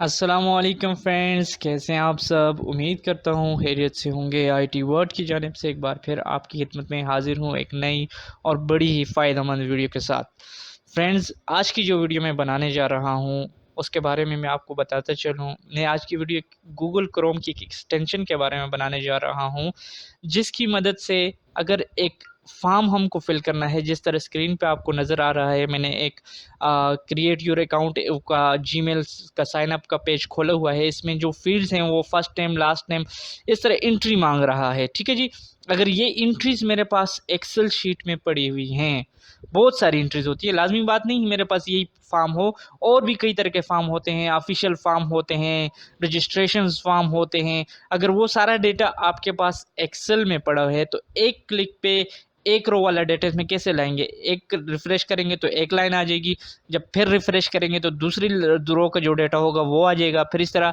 अस्सलामुअलैकुम फ्रेंड्स, कैसे हैं आप सब। उम्मीद करता हूँ खैरियत से होंगे। आईटी वर्ल्ड की जानिब से एक बार फिर आपकी खिदमत में हाजिर हूँ एक नई और बड़ी ही फ़ायदेमंद वीडियो के साथ। फ्रेंड्स, आज की जो वीडियो मैं बनाने जा रहा हूँ उसके बारे में मैं आपको बताता चलूँ। मैं आज की वीडियो गूगल क्रोम की एक एक्सटेंशन के बारे में बनाने जा रहा हूँ, जिसकी मदद से अगर एक फॉर्म हमको फिल करना है, जिस तरह स्क्रीन पे आपको नज़र आ रहा है, मैंने एक क्रिएट योर अकाउंट का जीमेल का साइन अप का पेज खोला हुआ है। इसमें जो फील्ड्स हैं वो फर्स्ट नेम, लास्ट नेम, इस तरह एंट्री मांग रहा है। ठीक है जी। अगर ये एंट्रीज मेरे पास एक्सेल शीट में पड़ी हुई हैं, बहुत सारी एंट्रीज होती है, लाजमी बात नहीं मेरे पास यही फार्म हो, और भी कई तरह के फार्म होते हैं, ऑफिशियल फार्म होते हैं, रजिस्ट्रेशन फार्म होते हैं। अगर वो सारा डेटा आपके पास एक्सेल में पड़ा है तो एक क्लिक पे एक रो वाला डेटा इसमें कैसे लाएंगे। एक रिफ्रेश करेंगे तो एक लाइन आ जाएगी, जब फिर रिफ्रेश करेंगे तो दूसरी रो का जो डेटा होगा वो आ जाएगा, फिर इस तरह।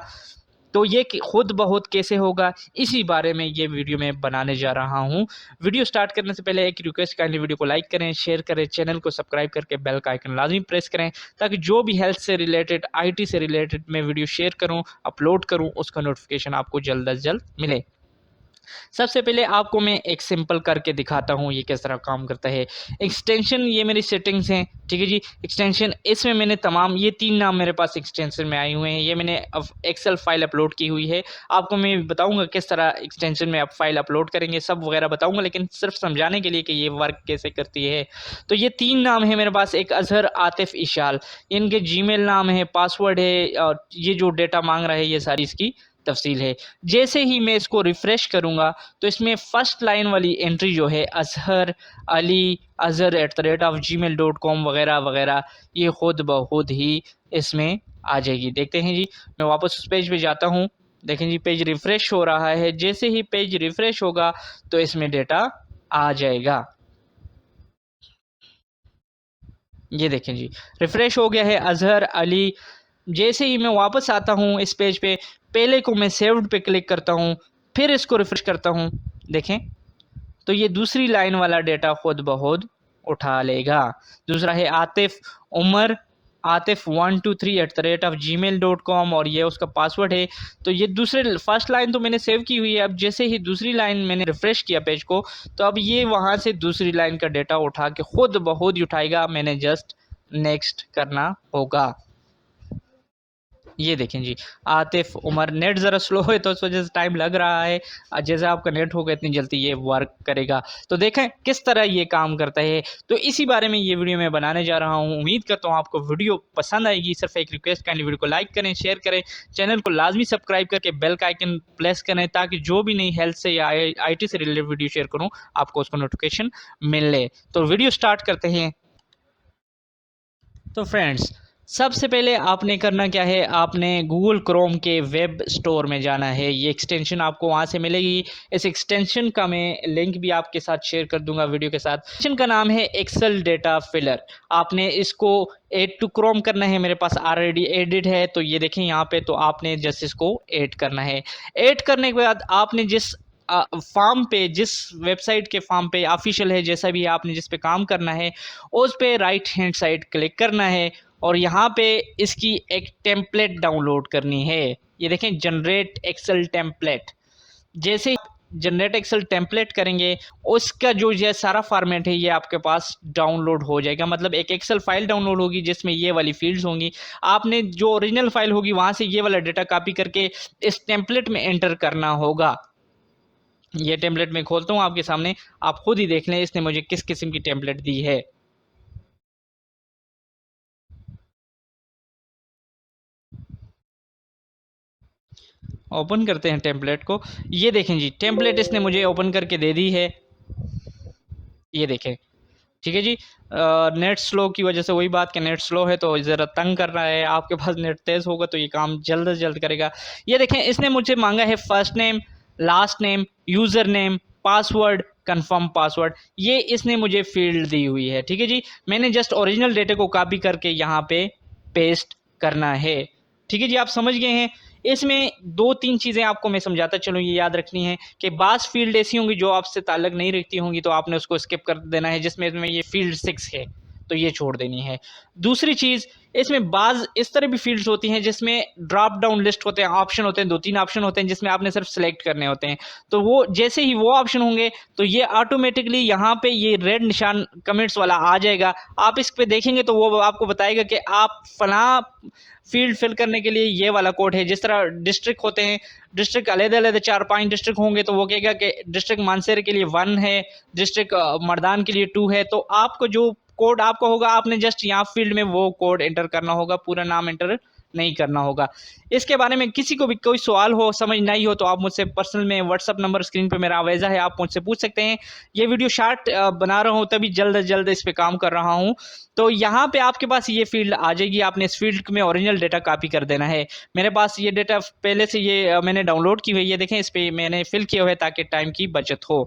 तो ये खुद ब खुद कैसे होगा, इसी बारे में ये वीडियो मैं बनाने जा रहा हूँ। वीडियो स्टार्ट करने से पहले एक रिक्वेस्ट, काइंडली वीडियो को लाइक करें, शेयर करें, चैनल को सब्सक्राइब करके बेल का आइकन लाजमी प्रेस करें, ताकि जो भी हेल्थ से रिलेटेड, आईटी से रिलेटेड मैं वीडियो शेयर करूँ, अपलोड करूँ, उसका नोटिफिकेशन आपको जल्द अज जल्द मिले। सबसे पहले आपको मैं एक सिंपल करके दिखाता हूँ ये किस तरह काम करता है। एक्सटेंशन, ये मेरी सेटिंग्स हैं, ठीक है जी। एक्सटेंशन, इसमें मैंने तमाम ये 3 नाम मेरे पास एक्सटेंशन में आए हुए हैं। ये मैंने अब एक्सेल फाइल अपलोड की हुई है। आपको मैं बताऊँगा किस तरह एक्सटेंशन में आप फाइल अपलोड करेंगे, सब वगैरह बताऊँगा, लेकिन सिर्फ समझाने के लिए कि ये वर्क कैसे करती है। तो ये 3 नाम हैं मेरे पास, एक अज़हर, आतिफ़, इशाल। इनके जीमेल नाम है, पासवर्ड है, और ये जो डेटा माँग रहा है ये सारी इसकी तफ़सील है। जैसे ही मैं इसको रिफ़्रेश करूँगा तो इसमें फर्स्ट लाइन वाली एंट्री जो है, अज़हर अली azhar@gmail.com वगैरह वगैरह, ये खुद ब खुद ही इसमें आ जाएगी। देखते हैं जी, मैं वापस उस पेज पे जाता हूँ। देखें जी, पेज रिफ़्रेश हो रहा है। जैसे ही पेज रिफ़्रेश होगा तो इसमें डेटा आ जाएगा। ये देखें जी, रिफ़्रेश हो गया है अज़हर अली। जैसे ही मैं वापस आता हूँ इस पेज पे, पहले को मैं सेव्ड पे क्लिक करता हूँ, फिर इसको रिफ़्रेश करता हूँ। देखें, तो ये दूसरी लाइन वाला डेटा खुद ब खुद उठा लेगा। दूसरा है आतिफ़ उमर, आतिफ़123@gmail.com, और ये उसका पासवर्ड है। तो ये दूसरे फर्स्ट लाइन तो मैंने सेव की हुई है। अब जैसे ही दूसरी लाइन मैंने रिफ़्रेश किया पेज को, तो अब ये वहाँ से दूसरी लाइन का डेटा उठा के खुद ब खुद ही उठाएगा। मैंने जस्ट नेक्स्ट करना होगा। ये देखें जी, आतिफ़ उमर। नेट ज़रा स्लो है तो इस वजह से टाइम लग रहा है। जैसे आपका नेट होगा इतनी जल्दी ये वर्क करेगा। तो देखें किस तरह ये काम करता है। तो इसी बारे में ये वीडियो मैं बनाने जा रहा हूँ। उम्मीद करता हूँ आपको वीडियो पसंद आएगी। सिर्फ एक रिक्वेस्ट, काइंडली वीडियो को लाइक करें, शेयर करें, चैनल को लाजमी सब्सक्राइब करके बेल का आइकन प्रेस करें, ताकि जो भी नई हेल्थ से या आईटी से रिलेटेड वीडियो शेयर करूँ आपको उसका नोटिफिकेशन मिले। तो वीडियो स्टार्ट करते हैं। तो फ्रेंड्स, सबसे पहले आपने करना क्या है, आपने गूगल क्रोम के वेब स्टोर में जाना है। ये एक्सटेंशन आपको वहाँ से मिलेगी। इस एक्सटेंशन का मैं लिंक भी आपके साथ शेयर कर दूंगा वीडियो के साथ। एक्सटेंशन का नाम है एक्सेल डेटा फिलर। आपने इसको ऐड टू क्रोम करना है। मेरे पास ऑलरेडी एडिड है, तो ये देखें यहाँ पे, तो आपने जस्ट इसको ऐड करना है। ऐड करने के बाद आपने जिस फार्म पे, जिस वेबसाइट के फार्म पे ऑफिशियल है, जैसा भी आपने जिस पे काम करना है, उस पे राइट हैंड साइड क्लिक करना है, और यहाँ पे इसकी एक टेम्पलेट डाउनलोड करनी है। ये देखें, जनरेट एक्सेल टेम्पलेट। जैसे जनरेट एक्सेल टेम्पलेट करेंगे, उसका जो ये सारा फॉर्मेट है ये आपके पास डाउनलोड हो जाएगा। मतलब एक एक्सेल फाइल डाउनलोड होगी जिसमें ये वाली फील्ड्स होंगी। आपने जो ओरिजिनल फाइल होगी वहाँ से ये वाला डेटा कॉपी करके इस टेम्पलेट में एंटर करना होगा। ये टेम्पलेट मैं खोलता हूँ आपके सामने, आप खुद ही देख लें इसने मुझे किस किस्म की टेम्पलेट दी है। ओपन करते हैं टेम्पलेट को। ये देखें जी, टेम्पलेट इसने मुझे ओपन करके दे दी है। ये देखें, ठीक है जी। नेट स्लो की वजह से, वही बात कि नेट स्लो है तो ज़रा तंग कर रहा है। आपके पास नेट तेज़ होगा तो ये काम जल्द से जल्द करेगा। ये देखें, इसने मुझे मांगा है first name, last name, user name, password, confirm password. ये इसने मुझे फील्ड दी हुई है, ठीक है जी। मैंने जस्ट ओरिजिनल डेटे को कॉपी करके यहाँ पे पेस्ट करना है, ठीक है जी। आप समझ गए हैं। इसमें 2-3 चीज़ें आपको मैं समझाता चलूँ, ये याद रखनी है कि बाज़ फ़ील्ड ऐसी होंगी जो आपसे ताल्लुक़ नहीं रखती होंगी, तो आपने उसको स्किप कर देना है। जिसमें इसमें ये फ़ील्ड 6 है, तो ये छोड़ देनी है। दूसरी चीज़, इसमें बाज़ इस तरह भी फ़ील्ड्स होती हैं जिसमें ड्रॉप डाउन लिस्ट होते हैं, ऑप्शन होते हैं, 2-3 ऑप्शन होते हैं जिसमें आपने सिर्फ सेलेक्ट करने होते हैं। तो वो जैसे ही वो ऑप्शन होंगे तो ये ऑटोमेटिकली यहाँ पे ये रेड निशान कमेंट्स वाला आ जाएगा। आप इस पे देखेंगे तो वो आपको बताएगा कि आप फलाँ फ़ील्ड फिल करने के लिए ये वाला कोड है। जिस तरह डिस्ट्रिक्ट होते हैं, डिस्ट्रिक्ट अलग-अलग 4-5 डिस्ट्रिक्ट होंगे तो वो कहेगा कि डिस्ट्रिक्ट मानसर के लिए 1 है, डिस्ट्रिक्ट मर्दान के लिए 2 है। तो आपको जो कोड आपका होगा, आपने जस्ट यहाँ फ़ील्ड में वो कोड एंटर करना होगा, पूरा नाम एंटर नहीं करना होगा। इसके बारे में किसी को भी कोई सवाल हो, समझ नहीं हो तो आप मुझसे पर्सनल में व्हाट्सएप नंबर स्क्रीन पे मेरा अवेज़ा है, आप मुझसे पूछ सकते हैं। ये वीडियो शॉर्ट बना रहा हूँ तभी जल्द से जल्द इस पे काम कर रहा हूँ। तो यहाँ पे आपके पास ये फ़ील्ड आ जाएगी, आपने इस फ़ील्ड में ओरिजिनल डेटा कॉपी कर देना है। मेरे पास ये डेटा पहले से ये मैंने डाउनलोड की हुई है, ये देखें इस पे मैंने फ़िल किया हुआ है ताकि टाइम की बचत हो।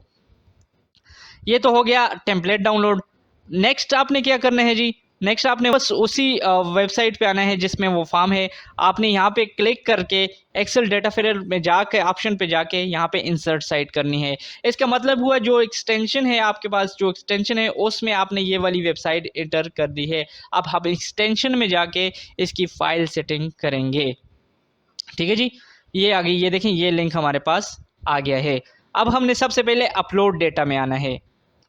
ये तो हो गया टेम्पलेट डाउनलोड। नेक्स्ट आपने क्या करना है जी, नेक्स्ट आपने बस उसी वेबसाइट पे आना है जिसमें वो फॉर्म है। आपने यहाँ पे क्लिक करके एक्सेल डेटा फिलर में जाके ऑप्शन पे जाके यहाँ पे इंसर्ट साइट करनी है। इसका मतलब हुआ जो एक्सटेंशन है आपके पास, जो एक्सटेंशन है उसमें आपने ये वाली वेबसाइट एंटर कर दी है। अब हम एक्सटेंशन में जाके इसकी फ़ाइल सेटिंग करेंगे। ठीक है जी, ये आ गई, ये देखें ये लिंक हमारे पास आ गया है। अब हमने सबसे पहले अपलोड डेटा में आना है।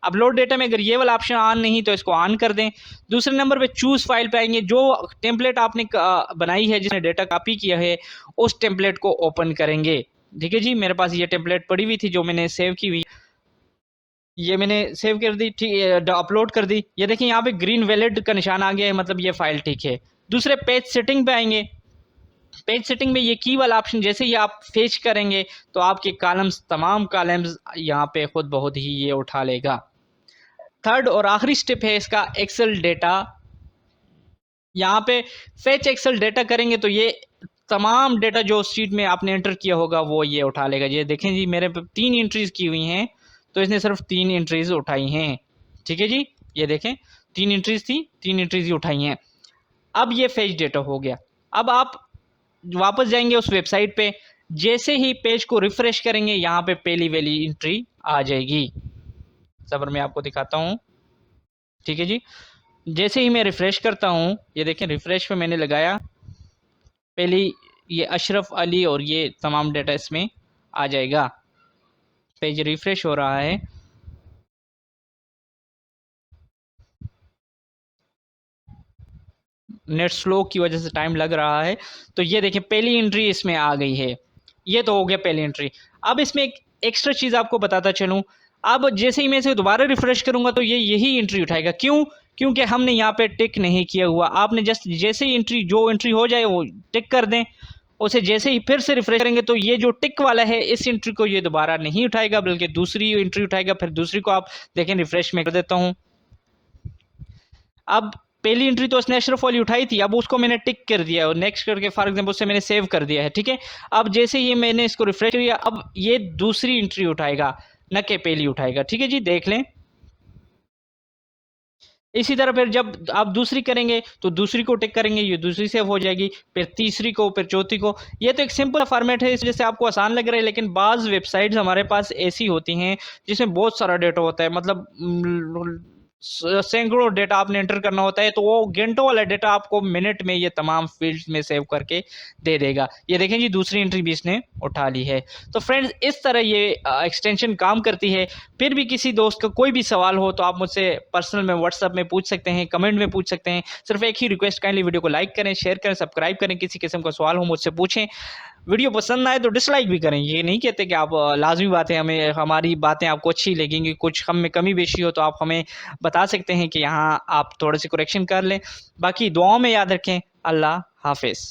अपलोड डेटा में अगर ये वाला ऑप्शन ऑन नहीं तो इसको ऑन कर दें। दूसरे नंबर पे चूज़ फाइल पे आएंगे, जो टेम्पलेट आपने बनाई है जिसने डेटा कॉपी किया है उस टेम्पलेट को ओपन करेंगे। ठीक है जी, मेरे पास ये टेम्पलेट पड़ी हुई थी जो मैंने सेव की हुई, ये मैंने सेव कर दी, ठीक अपलोड कर दी। ये देखिए यहाँ पे ग्रीन वैलिड का निशान आ गया है, मतलब ये फाइल ठीक है। दूसरे पेज सेटिंग पे आएंगे। पेज सेटिंग में ये की वाला ऑप्शन जैसे ही आप फेच करेंगे तो आपके कॉलम्स, तमाम कॉलम्स यहाँ पे खुद बहुत ही ये उठा लेगा। थर्ड और आखिरी स्टेप है इसका एक्सेल डेटा। यहाँ पे फेच एक्सेल डेटा करेंगे तो ये तमाम डेटा जो शीट में आपने एंटर किया होगा वो ये उठा लेगा। ये देखें जी, मेरे पे 3 एंट्रीज की हुई हैं तो इसने सिर्फ 3 एंट्रीज उठाई हैं। ठीक है जी, ये देखें 3 एंट्रीज थी, 3 एंट्रीज ही उठाई हैं। अब ये फेच डेटा हो गया। अब आप वापस जाएंगे उस वेबसाइट पे, जैसे ही पेज को रिफ्रेश करेंगे यहाँ पे पहली वाली एंट्री आ जाएगी। सबर मैं आपको दिखाता हूँ। ठीक है जी, जैसे ही मैं रिफ्रेश करता हूँ, ये देखें रिफ्रेश पे मैंने लगाया, पहली ये अशरफ अली और ये तमाम डेटा इसमें आ जाएगा। पेज रिफ्रेश हो रहा है। नेट स्लो की वजह से टाइम लग रहा है। तो ये देखिए पहली एंट्री इसमें आ गई है। ये तो हो गया पहली एंट्री। अब इसमें एक एक्स्ट्रा चीज़ आपको बताता चलूँ। अब जैसे ही मैं इसे दोबारा रिफ्रेश करूँगा तो ये यही एंट्री उठाएगा। क्यों? क्योंकि हमने यहाँ पे टिक नहीं किया हुआ। आपने जस्ट जैसे ही एंट्री जो एंट्री हो जाए वो टिक कर दें। उसे जैसे ही फिर से रिफ्रेश करेंगे तो ये जो टिक वाला है इस एंट्री को ये दोबारा नहीं उठाएगा बल्कि दूसरी एंट्री उठाएगा। फिर दूसरी को आप देखें, रिफ्रेश में कर देता हूँ। अब पहली एंट्री तो उसने अशरफ वाली उठाई थी, अब उसको मैंने टिक कर दिया और नेक्स्ट करके फॉर एग्जांपल उससे मैंने सेव कर दिया है। ठीक है, अब जैसे ये मैंने इसको रिफ्रेश किया अब ये दूसरी एंट्री उठाएगा, न कि पहली उठाएगा। ठीक है जी, देख लें। इसी तरह फिर जब आप दूसरी करेंगे तो दूसरी को टिक करेंगे, ये दूसरी सेव हो जाएगी, फिर तीसरी को, फिर चौथी को। ये तो एक सिंपल फॉर्मेट है, इस वजह से आपको आसान लग रहा है, लेकिन बाज़ वेबसाइट्स हमारे पास ऐसी होती हैं जिसमें बहुत सारा डेटा होता है, मतलब सैकड़ों डेटा आपने एंटर करना होता है, तो वो घंटों वाला डेटा आपको मिनट में ये तमाम फील्ड्स में सेव करके दे देगा। ये देखें जी, दूसरी एंट्री भी इसने उठा ली है। तो फ्रेंड्स इस तरह ये एक्सटेंशन काम करती है। फिर भी किसी दोस्त का कोई भी सवाल हो तो आप मुझसे पर्सनल में व्हाट्सएप में पूछ सकते हैं, कमेंट में पूछ सकते हैं। सिर्फ एक ही रिक्वेस्ट, काइंडली वीडियो को लाइक करें, शेयर करें, सब्सक्राइब करें। किसी किस्म का सवाल हो मुझसे पूछें। वीडियो पसंद आए तो डिसलाइक भी करें, ये नहीं कहते कि आप लाजमी बातें हमें, हमारी बातें आपको अच्छी लगेंगी, कुछ हम में कमी बेशी हो तो आप हमें बता सकते हैं कि यहाँ आप थोड़े से करेक्शन कर लें। बाकी दुआओं में याद रखें। अल्लाह हाफिज़।